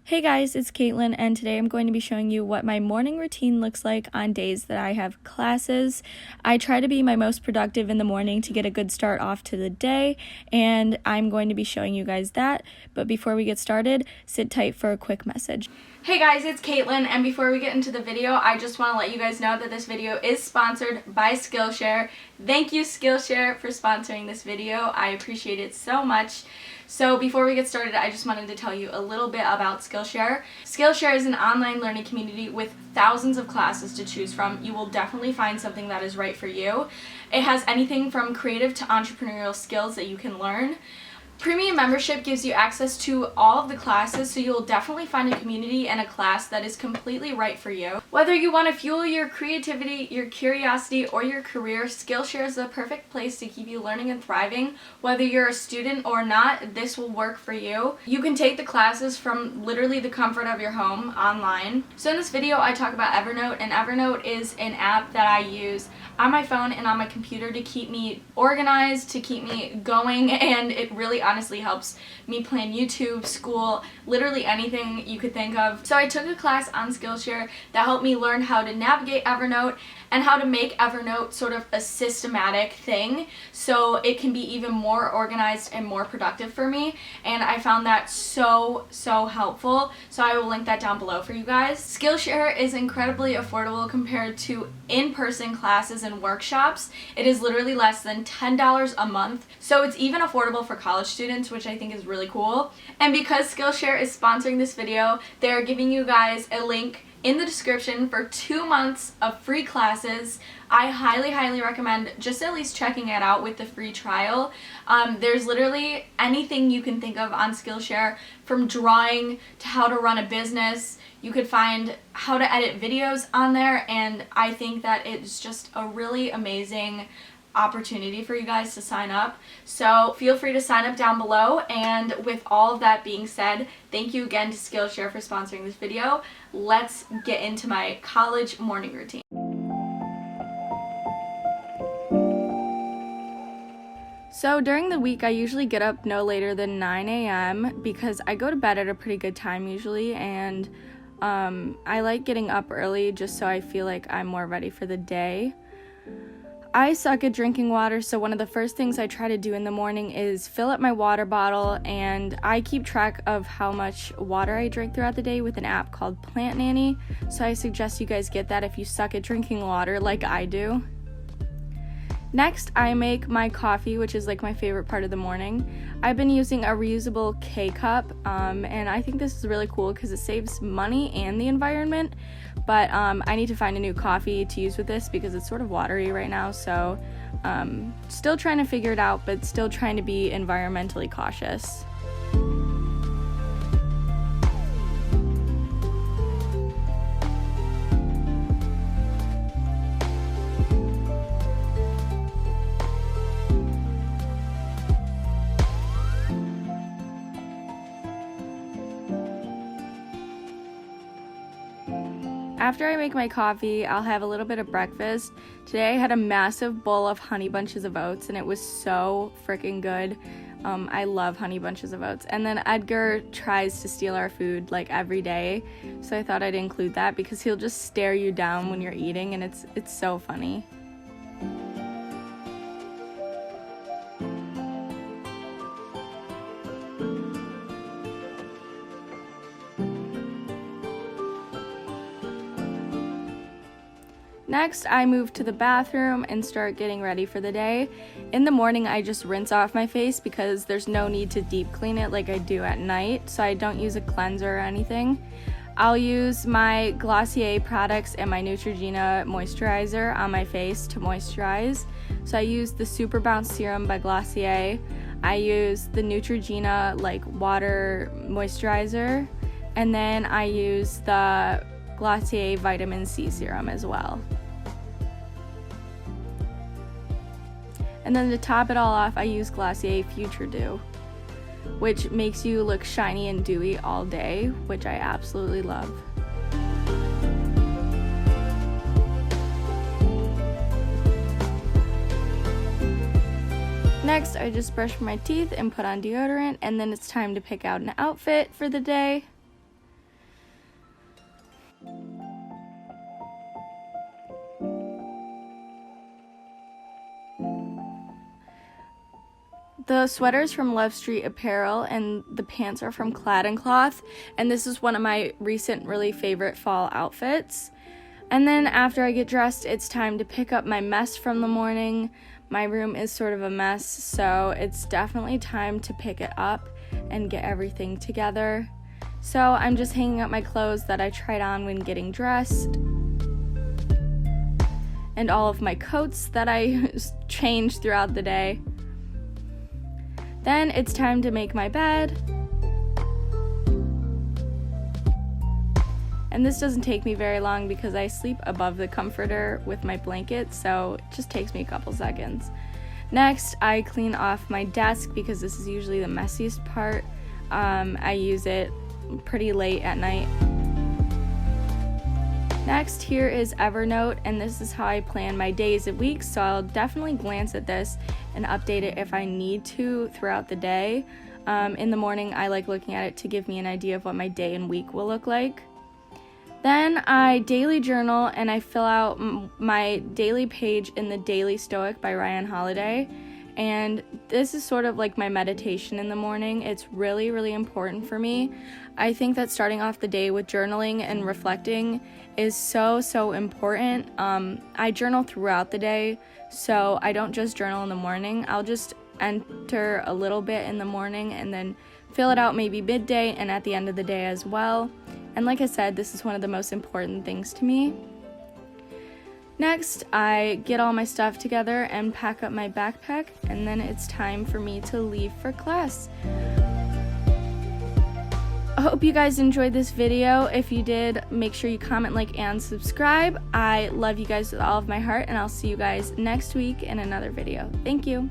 Hey guys, it's Caitlin, and today I'm going to be showing you what my morning routine looks like on days that I have classes. I try to be my most productive in the morning to get a good start off to the day, and I'm going to be showing you guys that. But before we get started, sit tight for a quick message. Hey guys, it's Caitlin, and before we get into the video, I just want to let you guys know that this video is sponsored by Skillshare. Thank you, Skillshare, for sponsoring this video. I appreciate it so much. So before we get started, I just wanted to tell you a little bit about Skillshare. Skillshare is an online learning community with thousands of classes to choose from. You will definitely find something that is right for you. It has anything from creative to entrepreneurial skills that you can learn. Premium membership gives you access to all of the classes, so you'll definitely find a community and a class that is completely right for you. Whether you want to fuel your creativity, your curiosity, or your career, Skillshare is the perfect place to keep you learning and thriving. Whether you're a student or not, this will work for you. You can take the classes from literally the comfort of your home online. So in this video, I talk about Evernote, and Evernote is an app that I use on my phone and on my computer to keep me organized, to keep me going, and it really honestly helps me plan YouTube, school, literally anything you could think of. So I took a class on Skillshare that helped me learn how to navigate Evernote and how to make Evernote sort of a systematic thing so it can be even more organized and more productive for me, and I found that so helpful. So I will link that down below for you guys. Skillshare is incredibly affordable compared to in-person classes and workshops. It is literally less than $10 a month, so it's even affordable for college students, which I think is really cool. And because Skillshare is sponsoring this video, they're giving you guys a link in the description for 2 months of free classes. I highly recommend just at least checking it out with the free trial. There's literally anything you can think of on Skillshare, from drawing to how to run a business. You could find how to edit videos on there, and I think that it's just a really amazing opportunity for you guys to sign up. So feel free to sign up down below, and with all of that being said, thank you again to Skillshare for sponsoring this video. Let's get into my college morning routine. So during the week, I usually get up no later than 9 a.m. because I go to bed at a pretty good time usually, and I like getting up early just so I feel like I'm more ready for the day. I suck at drinking water, so one of the first things I try to do in the morning is fill up my water bottle, and I keep track of how much water I drink throughout the day with an app called Plant Nanny, so I suggest you guys get that if you suck at drinking water like I do. Next, I make my coffee, which is like my favorite part of the morning. I've been using a reusable K-cup, and I think this is really cool because it saves money and the environment, but I need to find a new coffee to use with this because it's sort of watery right now, so still trying to figure it out, but still trying to be environmentally cautious. After I make my coffee, I'll have a little bit of breakfast. Today I had a massive bowl of honey bunches of oats, and it was so freaking good. I love honey bunches of oats. And then Edgar tries to steal our food like every day, so I thought I'd include that because he'll just stare you down when you're eating, and it's so funny. Next, I move to the bathroom and start getting ready for the day. In the morning, I just rinse off my face because there's no need to deep clean it like I do at night, so I don't use a cleanser or anything. I'll use my Glossier products and my Neutrogena moisturizer on my face to moisturize. So I use the Super Bounce Serum by Glossier. I use the Neutrogena water moisturizer, and then I use the Glossier Vitamin C Serum as well. And then to top it all off, I use Glossier Future Dew, which makes you look shiny and dewy all day, which I absolutely love. Next, I just brush my teeth and put on deodorant, and then it's time to pick out an outfit for the day. The sweater's from Love Street Apparel, and the pants are from Clad & Cloth, and this is one of my recent really favorite fall outfits. And then after I get dressed, it's time to pick up my mess from the morning. My room is sort of a mess, so it's definitely time to pick it up and get everything together. So I'm just hanging up my clothes that I tried on when getting dressed, and all of my coats that I changed throughout the day. Then it's time to make my bed. And this doesn't take me very long because I sleep above the comforter with my blanket, so it just takes me a couple seconds. Next, I clean off my desk because this is usually the messiest part. I use it pretty late at night. Next, here is Evernote, and this is how I plan my days and weeks, so I'll definitely glance at this and update it if I need to throughout the day. In the morning, I like looking at it to give me an idea of what my day and week will look like. Then I daily journal, and I fill out my daily page in the Daily Stoic by Ryan Holiday. And this is sort of like my meditation in the morning. It's really, really important for me. I think that starting off the day with journaling and reflecting is so important. I journal throughout the day, so I don't just journal in the morning. I'll just enter a little bit in the morning and then fill it out maybe midday and at the end of the day as well. And like I said, this is one of the most important things to me. Next, I get all my stuff together and pack up my backpack, and then it's time for me to leave for class. I hope you guys enjoyed this video. If you did, make sure you comment, like, and subscribe. I love you guys with all of my heart, and I'll see you guys next week in another video. Thank you.